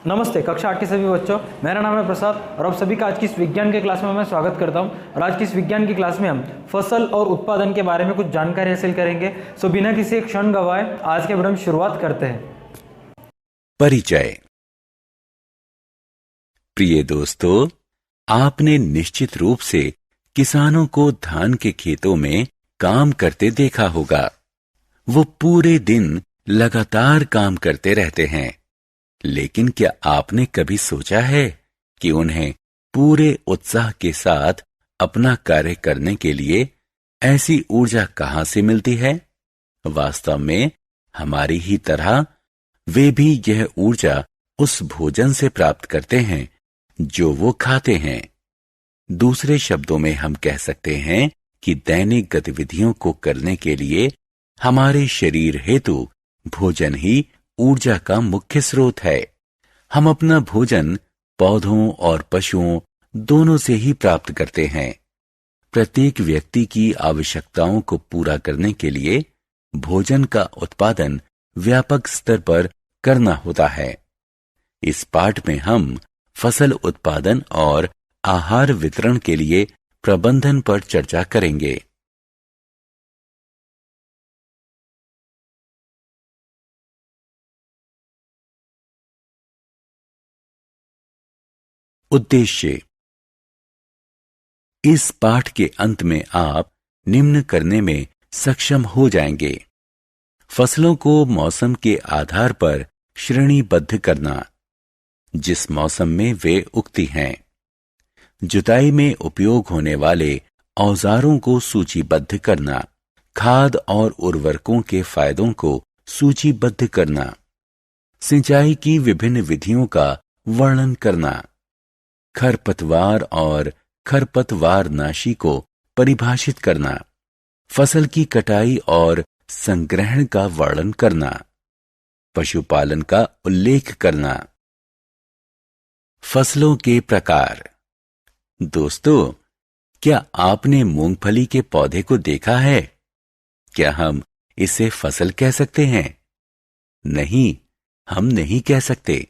नमस्ते कक्षा 8 के सभी बच्चों, मेरा नाम है प्रसाद और आप सभी का आज की इस विज्ञान के क्लास में मैं स्वागत करता हूं। और आज की इस विज्ञान की क्लास में हम फसल और उत्पादन के बारे में कुछ जानकारी हासिल करेंगे। सो बिना किसी क्षण गवाए आज के बारे में शुरुआत करते हैं। परिचय। प्रिय दोस्तों, आपने निश्चित रूप से किसानों को धान के खेतों में काम करते देखा होगा। वो पूरे दिन लगातार काम करते रहते हैं, लेकिन क्या आपने कभी सोचा है कि उन्हें पूरे उत्साह के साथ अपना कार्य करने के लिए ऐसी ऊर्जा कहां से मिलती है? वास्तव में हमारी ही तरह वे भी यह ऊर्जा उस भोजन से प्राप्त करते हैं जो वो खाते हैं। दूसरे शब्दों में हम कह सकते हैं कि दैनिक गतिविधियों को करने के लिए हमारे शरीर हेतु भोजन ही ऊर्जा का मुख्य स्रोत है। हम अपना भोजन पौधों और पशुओं दोनों से ही प्राप्त करते हैं। प्रत्येक व्यक्ति की आवश्यकताओं को पूरा करने के लिए भोजन का उत्पादन व्यापक स्तर पर करना होता है। इस पाठ में हम फसल उत्पादन और आहार वितरण के लिए प्रबंधन पर चर्चा करेंगे। उद्देश्य। इस पाठ के अंत में आप निम्न करने में सक्षम हो जाएंगे। फसलों को मौसम के आधार पर श्रेणीबद्ध करना, जिस मौसम में वे उगती हैं। जुताई में उपयोग होने वाले औजारों को सूचीबद्ध करना। खाद और उर्वरकों के फायदों को सूचीबद्ध करना। सिंचाई की विभिन्न विधियों का वर्णन करना। खरपतवार और खरपतवारनाशी को परिभाषित करना। फसल की कटाई और संग्रहण का वर्णन करना। पशुपालन का उल्लेख करना। फसलों के प्रकार। दोस्तों, क्या आपने मूंगफली के पौधे को देखा है? क्या हम इसे फसल कह सकते हैं? नहीं, हम नहीं कह सकते।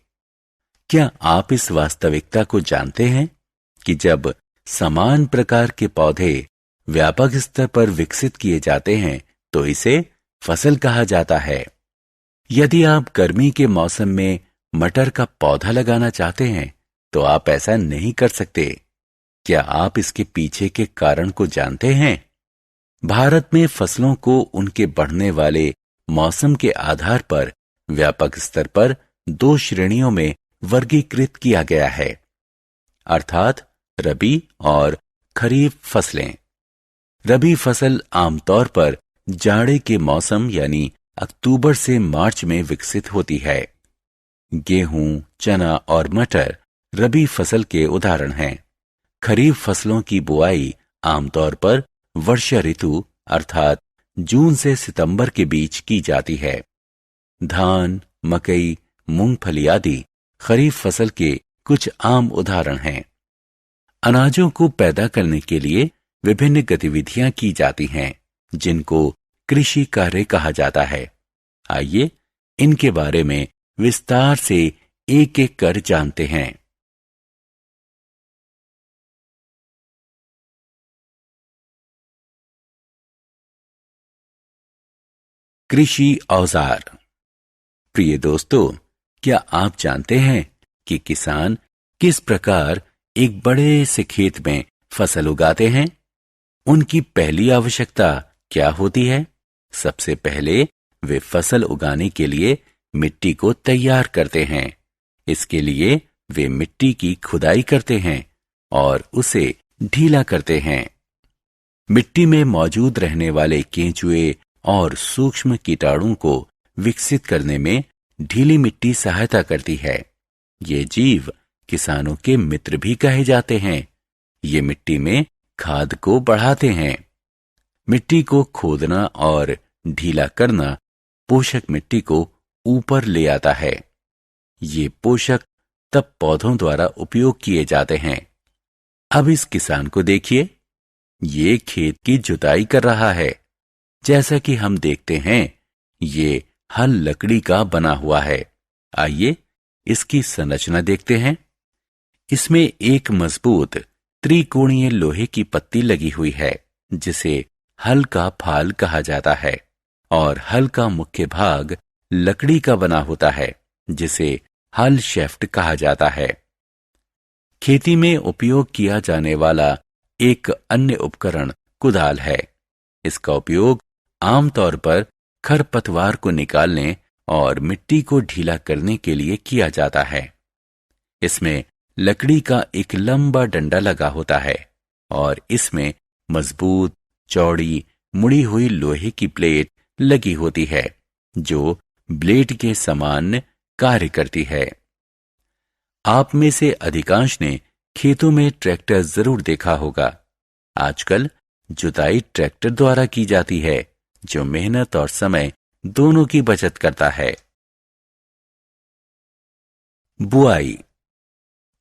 क्या आप इस वास्तविकता को जानते हैं कि जब समान प्रकार के पौधे व्यापक स्तर पर विकसित किए जाते हैं तो इसे फसल कहा जाता है। यदि आप गर्मी के मौसम में मटर का पौधा लगाना चाहते हैं तो आप ऐसा नहीं कर सकते। क्या आप इसके पीछे के कारण को जानते हैं? भारत में फसलों को उनके बढ़ने वाले मौसम के आधार पर व्यापक स्तर पर दो श्रेणियों में वर्गीकृत किया गया है, अर्थात रबी और खरीफ फसलें। रबी फसल आमतौर पर जाड़े के मौसम यानी अक्टूबर से मार्च में विकसित होती है। गेहूं, चना और मटर रबी फसल के उदाहरण हैं। खरीफ फसलों की बुआई आमतौर पर वर्षा ऋतु अर्थात जून से सितंबर के बीच की जाती है। धान, मकई, मूंगफली आदि खरीफ फसल के कुछ आम उदाहरण हैं। अनाजों को पैदा करने के लिए विभिन्न गतिविधियां की जाती हैं, जिनको कृषि कार्य कहा जाता है। आइए इनके बारे में विस्तार से एक एक कर जानते हैं। कृषि औजार। प्रिय दोस्तों, क्या आप जानते हैं कि किसान किस प्रकार एक बड़े से खेत में फसल उगाते हैं? उनकी पहली आवश्यकता क्या होती है? सबसे पहले वे फसल उगाने के लिए मिट्टी को तैयार करते हैं। इसके लिए वे मिट्टी की खुदाई करते हैं और उसे ढीला करते हैं। मिट्टी में मौजूद रहने वाले केंचुए और सूक्ष्म कीटाणु को विकसित करने में ढीली मिट्टी सहायता करती है। ये जीव किसानों के मित्र भी कहे जाते हैं। ये मिट्टी में खाद को बढ़ाते हैं। मिट्टी को खोदना और ढीला करना पोषक मिट्टी को ऊपर ले आता है। ये पोषक तब पौधों द्वारा उपयोग किए जाते हैं। अब इस किसान को देखिए, ये खेत की जुताई कर रहा है। जैसा कि हम देखते हैं, ये हल लकड़ी का बना हुआ है। आइए इसकी संरचना देखते हैं। इसमें एक मजबूत त्रिकोणीय लोहे की पत्ती लगी हुई है जिसे हल का फाल कहा जाता है, और हल का मुख्य भाग लकड़ी का बना होता है जिसे हल शैफ्ट कहा जाता है। खेती में उपयोग किया जाने वाला एक अन्य उपकरण कुदाल है। इसका उपयोग आमतौर पर खरपतवार को निकालने और मिट्टी को ढीला करने के लिए किया जाता है। इसमें लकड़ी का एक लंबा डंडा लगा होता है और इसमें मजबूत, चौड़ी, मुड़ी हुई लोहे की प्लेट लगी होती है जो ब्लेड के समान कार्य करती है। आप में से अधिकांश ने खेतों में ट्रैक्टर जरूर देखा होगा। आजकल जुताई ट्रैक्टर द्वारा की जाती है जो मेहनत और समय दोनों की बचत करता है। बुआई।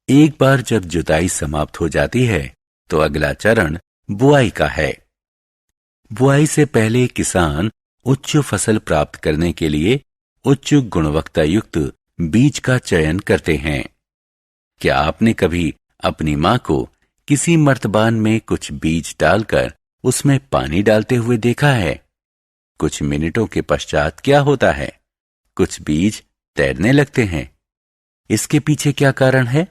एक बार जब जुताई समाप्त हो जाती है तो अगला चरण बुआई का है। बुआई से पहले किसान उच्च फसल प्राप्त करने के लिए उच्च गुणवत्ता युक्त बीज का चयन करते हैं। क्या आपने कभी अपनी मां को किसी मर्तबान में कुछ बीज डालकर उसमें पानी डालते हुए देखा है? कुछ मिनटों के पश्चात क्या होता है? कुछ बीज तैरने लगते हैं। इसके पीछे क्या कारण है?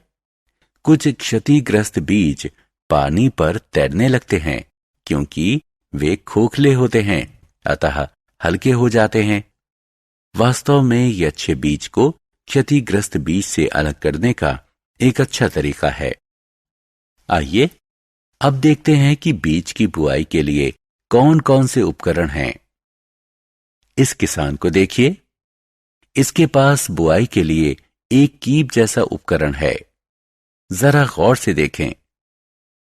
कुछ क्षतिग्रस्त बीज पानी पर तैरने लगते हैं क्योंकि वे खोखले होते हैं, अतः हल्के हो जाते हैं। वास्तव में ये अच्छे बीज को क्षतिग्रस्त बीज से अलग करने का एक अच्छा तरीका है। आइए अब देखते हैं कि बीज की बुआई के लिए कौन कौन से उपकरण हैं। इस किसान को देखिए, इसके पास बुआई के लिए एक कीप जैसा उपकरण है। जरा गौर से देखें,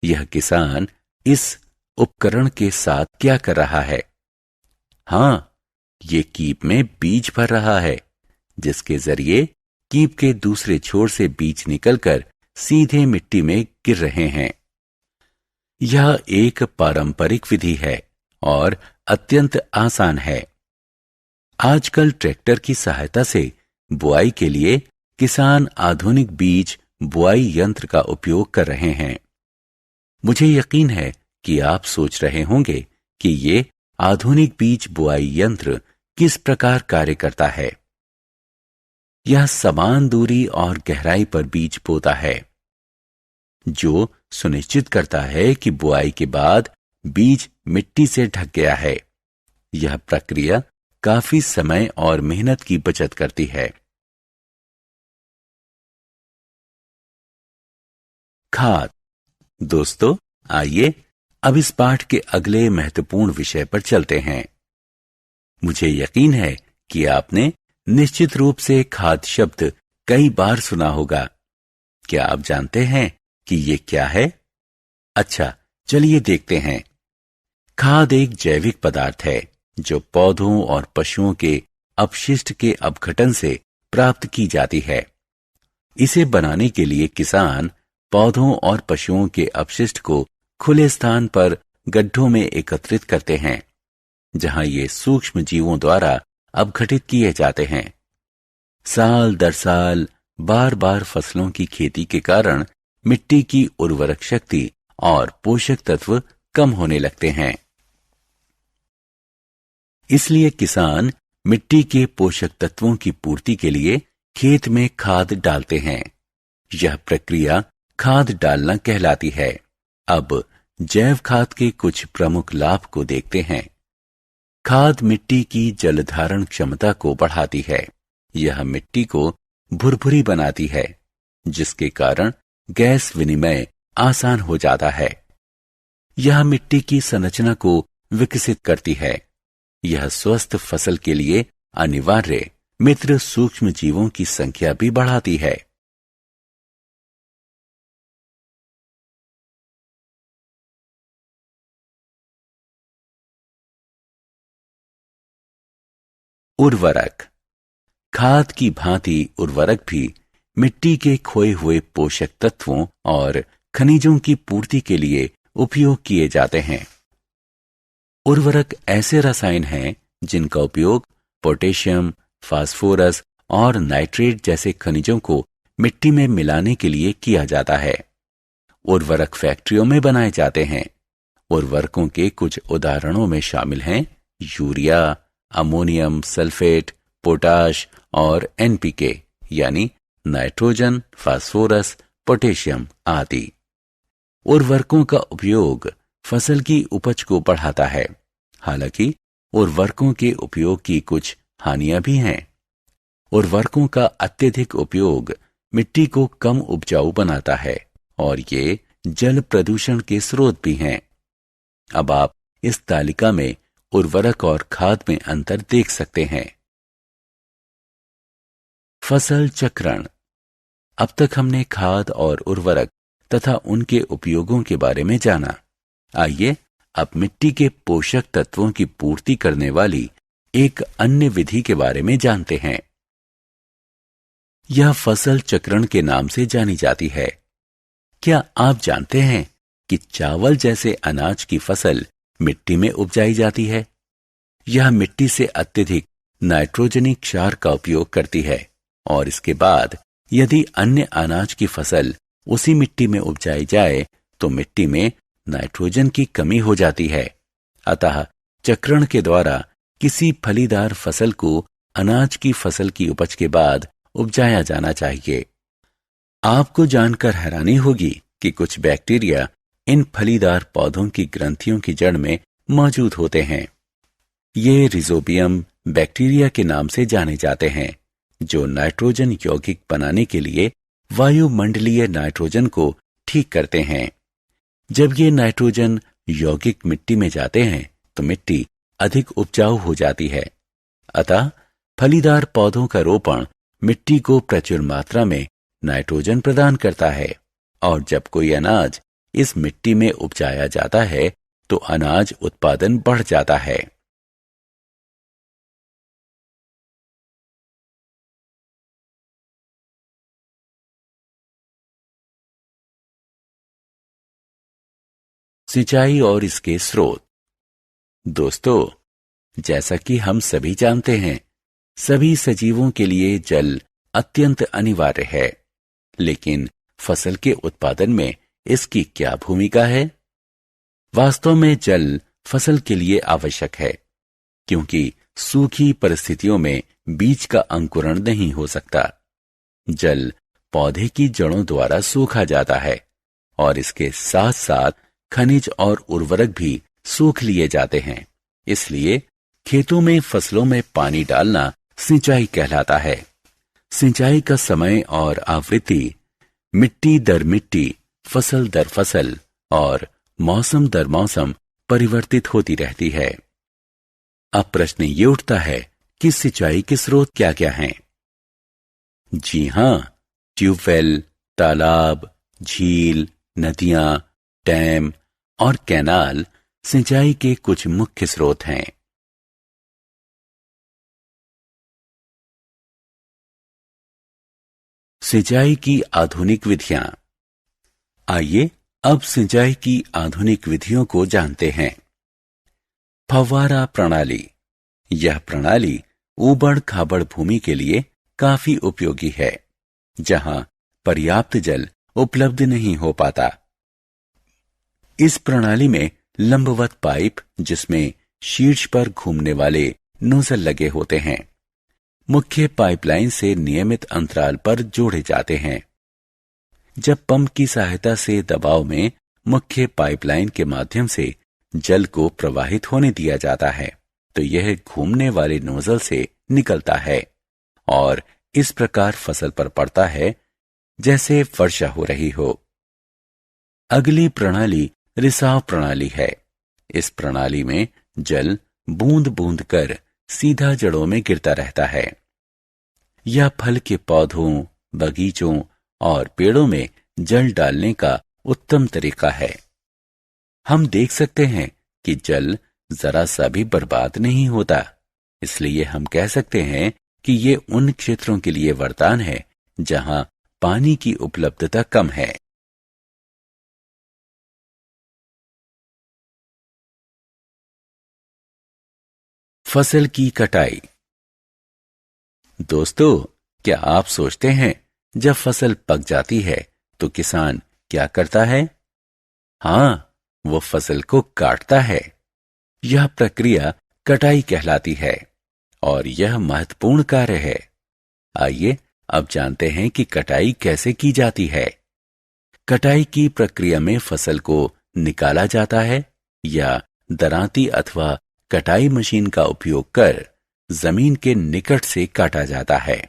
यह किसान इस उपकरण के साथ क्या कर रहा है? हां, ये कीप में बीज भर रहा है, जिसके जरिए कीप के दूसरे छोर से बीज निकलकर सीधे मिट्टी में गिर रहे हैं। यह एक पारंपरिक विधि है और अत्यंत आसान है। आजकल ट्रैक्टर की सहायता से बुआई के लिए किसान आधुनिक बीज बुआई यंत्र का उपयोग कर रहे हैं। मुझे यकीन है कि आप सोच रहे होंगे कि ये आधुनिक बीज बुआई यंत्र किस प्रकार कार्य करता है। यह समान दूरी और गहराई पर बीज बोता है, जो सुनिश्चित करता है कि बुआई के बाद बीज मिट्टी से ढक गया है। यह प्रक्रिया काफी समय और मेहनत की बचत करती है। खाद। दोस्तों, आइए अब इस पाठ के अगले महत्वपूर्ण विषय पर चलते हैं। मुझे यकीन है कि आपने निश्चित रूप से खाद शब्द कई बार सुना होगा। क्या आप जानते हैं कि ये क्या है? अच्छा, चलिए देखते हैं। खाद एक जैविक पदार्थ है जो पौधों और पशुओं के अपशिष्ट के अपघटन से प्राप्त की जाती है। इसे बनाने के लिए किसान पौधों और पशुओं के अपशिष्ट को खुले स्थान पर गड्ढों में एकत्रित करते हैं, जहां ये सूक्ष्म जीवों द्वारा अपघटित किए जाते हैं। साल दर साल बार बार फसलों की खेती के कारण मिट्टी की उर्वरक शक्ति और पोषक तत्व कम होने लगते हैं। इसलिए किसान मिट्टी के पोषक तत्वों की पूर्ति के लिए खेत में खाद डालते हैं। यह प्रक्रिया खाद डालना कहलाती है। अब जैव खाद के कुछ प्रमुख लाभ को देखते हैं। खाद मिट्टी की जल धारण क्षमता को बढ़ाती है। यह मिट्टी को भुरभुरी बनाती है, जिसके कारण गैस विनिमय आसान हो जाता है। यह मिट्टी की संरचना को विकसित करती है। यह स्वस्थ फसल के लिए अनिवार्य मित्र सूक्ष्म जीवों की संख्या भी बढ़ाती है। उर्वरक। खाद की भांति उर्वरक भी मिट्टी के खोए हुए पोषक तत्वों और खनिजों की पूर्ति के लिए उपयोग किए जाते हैं। उर्वरक ऐसे रसायन हैं जिनका उपयोग पोटेशियम, फास्फोरस और नाइट्रेट जैसे खनिजों को मिट्टी में मिलाने के लिए किया जाता है। उर्वरक फैक्ट्रियों में बनाए जाते हैं। उर्वरकों के कुछ उदाहरणों में शामिल हैं यूरिया, अमोनियम सल्फेट, पोटाश और एनपीके यानी नाइट्रोजन, फास्फोरस, पोटेशियम आदि। उर्वरकों का उपयोग फसल की उपज को बढ़ाता है। हालांकि उर्वरकों के उपयोग की कुछ हानियां भी हैं। उर्वरकों का अत्यधिक उपयोग मिट्टी को कम उपजाऊ बनाता है और ये जल प्रदूषण के स्रोत भी हैं। अब आप इस तालिका में उर्वरक और खाद में अंतर देख सकते हैं। फसल चक्रण। अब तक हमने खाद और उर्वरक तथा उनके उपयोगों के बारे में जाना। आइए अब मिट्टी के पोषक तत्वों की पूर्ति करने वाली एक अन्य विधि के बारे में जानते हैं। यह फसल चक्रण के नाम से जानी जाती है। क्या आप जानते हैं कि चावल जैसे अनाज की फसल मिट्टी में उपजाई जाती है? यह मिट्टी से अत्यधिक नाइट्रोजनी क्षार का उपयोग करती है और इसके बाद यदि अन्य अनाज की फसल उसी मिट्टी में उपजाई जाए तो मिट्टी में नाइट्रोजन की कमी हो जाती है। अतः चक्रण के द्वारा किसी फलीदार फसल को अनाज की फसल की उपज के बाद उपजाया जाना चाहिए। आपको जानकर हैरानी होगी कि कुछ बैक्टीरिया इन फलीदार पौधों की ग्रंथियों की जड़ में मौजूद होते हैं। ये रिजोबियम बैक्टीरिया के नाम से जाने जाते हैं, जो नाइट्रोजन यौगिक बनाने के लिए वायुमंडलीय नाइट्रोजन को ठीक करते हैं। जब ये नाइट्रोजन यौगिक मिट्टी में जाते हैं तो मिट्टी अधिक उपजाऊ हो जाती है। अतः फलीदार पौधों का रोपण मिट्टी को प्रचुर मात्रा में नाइट्रोजन प्रदान करता है और जब कोई अनाज इस मिट्टी में उपजाया जाता है तो अनाज उत्पादन बढ़ जाता है। सिंचाई और इसके स्रोत। दोस्तों, जैसा कि हम सभी जानते हैं, सभी सजीवों के लिए जल अत्यंत अनिवार्य है। लेकिन फसल के उत्पादन में इसकी क्या भूमिका है? वास्तव में जल फसल के लिए आवश्यक है, क्योंकि सूखी परिस्थितियों में बीज का अंकुरण नहीं हो सकता। जल पौधे की जड़ों द्वारा सूखा जाता है और इसके साथ साथ खनिज और उर्वरक भी सूख लिए जाते हैं। इसलिए खेतों में फसलों में पानी डालना सिंचाई कहलाता है। सिंचाई का समय और आवृत्ति मिट्टी दर मिट्टी, फसल दर फसल और मौसम दर मौसम परिवर्तित होती रहती है। अब प्रश्न ये उठता है कि सिंचाई के स्रोत क्या क्या हैं? जी हां, ट्यूबवेल, तालाब, झील, नदियां, डैम और कैनाल सिंचाई के कुछ मुख्य स्रोत हैं। सिंचाई की आधुनिक विधियां। आइए अब सिंचाई की आधुनिक विधियों को जानते हैं। फव्वारा प्रणाली। यह प्रणाली ऊबड़ खाबड़ भूमि के लिए काफी उपयोगी है, जहां पर्याप्त जल उपलब्ध नहीं हो पाता। इस प्रणाली में लंबवत पाइप, जिसमें शीर्ष पर घूमने वाले नोजल लगे होते हैं, मुख्य पाइपलाइन से नियमित अंतराल पर जोड़े जाते हैं। जब पंप की सहायता से दबाव में मुख्य पाइपलाइन के माध्यम से जल को प्रवाहित होने दिया जाता है तो यह घूमने वाले नोजल से निकलता है और इस प्रकार फसल पर पड़ता है जैसे वर्षा हो रही हो। अगली प्रणाली रिसाव प्रणाली है। इस प्रणाली में जल बूंद बूंद कर सीधा जड़ों में गिरता रहता है। यह फल के पौधों, बगीचों और पेड़ों में जल डालने का उत्तम तरीका है। हम देख सकते हैं कि जल जरा सा भी बर्बाद नहीं होता। इसलिए हम कह सकते हैं कि ये उन क्षेत्रों के लिए वरदान है जहां पानी की उपलब्धता कम है। फसल की कटाई। दोस्तों, क्या आप सोचते हैं जब फसल पक जाती है तो किसान क्या करता है? हाँ, वो फसल को काटता है। यह प्रक्रिया कटाई कहलाती है और यह महत्वपूर्ण कार्य है। आइए अब जानते हैं कि कटाई कैसे की जाती है। कटाई की प्रक्रिया में फसल को निकाला जाता है या दरांती अथवा कटाई मशीन का उपयोग कर जमीन के निकट से काटा जाता है।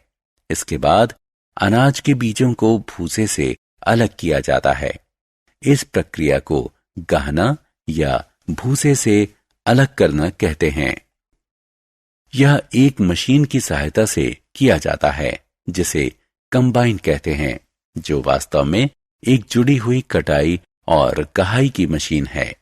इसके बाद अनाज के बीजों को भूसे से अलग किया जाता है। इस प्रक्रिया को गाहना या भूसे से अलग करना कहते हैं। यह एक मशीन की सहायता से किया जाता है जिसे कंबाइन कहते हैं, जो वास्तव में एक जुड़ी हुई कटाई और कहाई की मशीन है।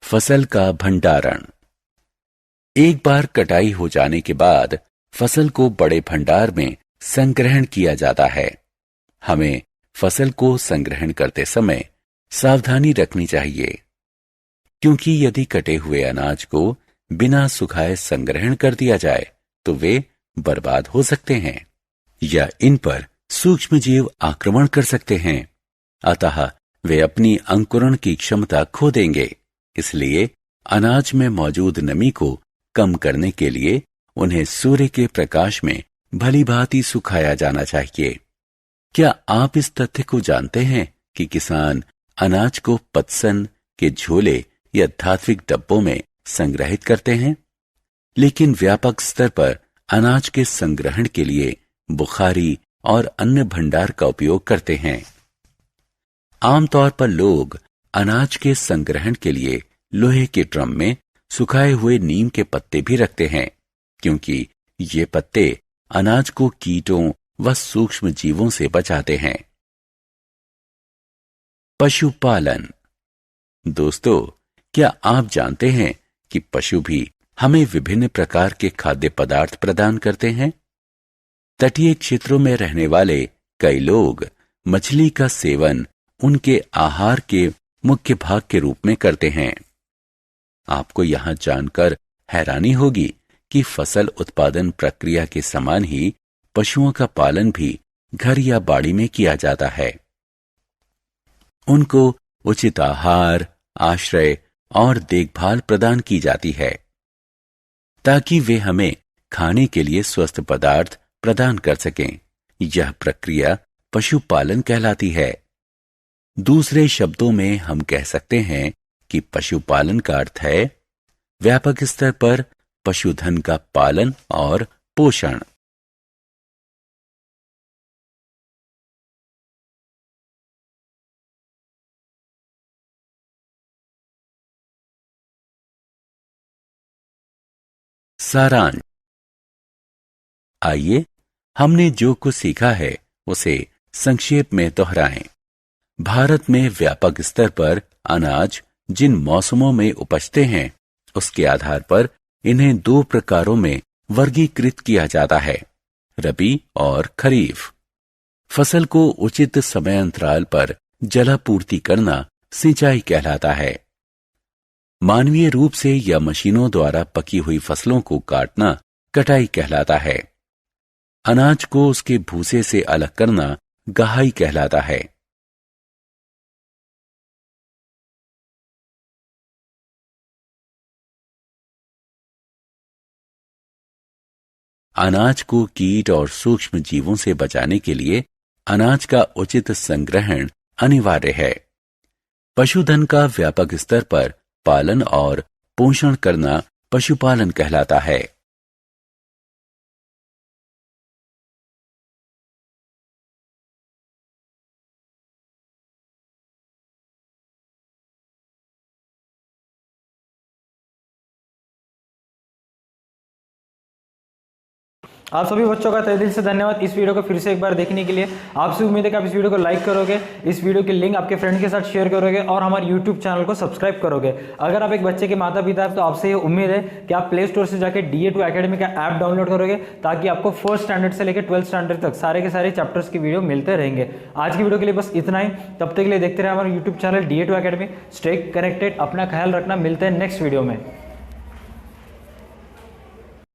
फसल का भंडारण। एक बार कटाई हो जाने के बाद फसल को बड़े भंडार में संग्रहण किया जाता है। हमें फसल को संग्रहण करते समय सावधानी रखनी चाहिए, क्योंकि यदि कटे हुए अनाज को बिना सुखाए संग्रहण कर दिया जाए तो वे बर्बाद हो सकते हैं या इन पर सूक्ष्मजीव आक्रमण कर सकते हैं। अतः वे अपनी अंकुरण की क्षमता खो देंगे। इसलिए अनाज में मौजूद नमी को कम करने के लिए उन्हें सूर्य के प्रकाश में भली भांति सुखाया जाना चाहिए। क्या आप इस तथ्य को जानते हैं कि किसान अनाज को पटसन के झोले या धात्विक डब्बों में संग्रहित करते हैं, लेकिन व्यापक स्तर पर अनाज के संग्रहण के लिए बुखारी और अन्य भंडार का उपयोग करते हैं। आमतौर पर लोग अनाज के संग्रहण के लिए लोहे के ड्रम में सुखाए हुए नीम के पत्ते भी रखते हैं, क्योंकि ये पत्ते अनाज को कीटों व सूक्ष्म जीवों से बचाते हैं। पशुपालन। दोस्तों, क्या आप जानते हैं कि पशु भी हमें विभिन्न प्रकार के खाद्य पदार्थ प्रदान करते हैं? तटीय क्षेत्रों में रहने वाले कई लोग मछली का सेवन उनके आहार के मुख्य भाग के रूप में करते हैं। आपको यहां जानकर हैरानी होगी कि फसल उत्पादन प्रक्रिया के समान ही पशुओं का पालन भी घर या बाड़ी में किया जाता है। उनको उचित आहार, आश्रय और देखभाल प्रदान की जाती है ताकि वे हमें खाने के लिए स्वस्थ पदार्थ प्रदान कर सकें। यह प्रक्रिया पशुपालन कहलाती है। दूसरे शब्दों में हम कह सकते हैं कि पशुपालन का अर्थ है व्यापक स्तर पर पशुधन का पालन और पोषण। सारांश। आइए हमने जो कुछ सीखा है उसे संक्षेप में दोहराएं। भारत में व्यापक स्तर पर अनाज जिन मौसमों में उपजते हैं उसके आधार पर इन्हें दो प्रकारों में वर्गीकृत किया जाता है, रबी और खरीफ। फसल को उचित समय अंतराल पर जलापूर्ति करना सिंचाई कहलाता है। मानवीय रूप से या मशीनों द्वारा पकी हुई फसलों को काटना कटाई कहलाता है। अनाज को उसके भूसे से अलग करना गहाई कहलाता है। अनाज को कीट और सूक्ष्म जीवों से बचाने के लिए अनाज का उचित संग्रहण अनिवार्य है। पशुधन का व्यापक स्तर पर पालन और पोषण करना पशुपालन कहलाता है। आप सभी बच्चों का तहे दिल से धन्यवाद इस वीडियो को फिर से एक बार देखने के लिए। आपसे उम्मीद है कि आप इस वीडियो को लाइक करोगे, इस वीडियो की लिंक आपके फ्रेंड के साथ शेयर करोगे और हमारे यूट्यूब चैनल को सब्सक्राइब करोगे। अगर आप एक बच्चे के माता पिता हैं तो आपसे ये उम्मीद है कि आप प्ले स्टोर से जाकर DA2 अकेडमी का ऐप डाउनलोड करोगे, ताकि आपको 4th स्टैंडर्ड से लेकर 12th स्टैंडर्ड तक सारे के सारे चैप्टर्स की वीडियो मिलते रहेंगे। आज की वीडियो के लिए बस इतना ही। तब तक के लिए देखते रहे हमारे YouTube channel DA2 academy. Stay connected, अपना ख्याल रखना, मिलते हैं नेक्स्ट वीडियो में।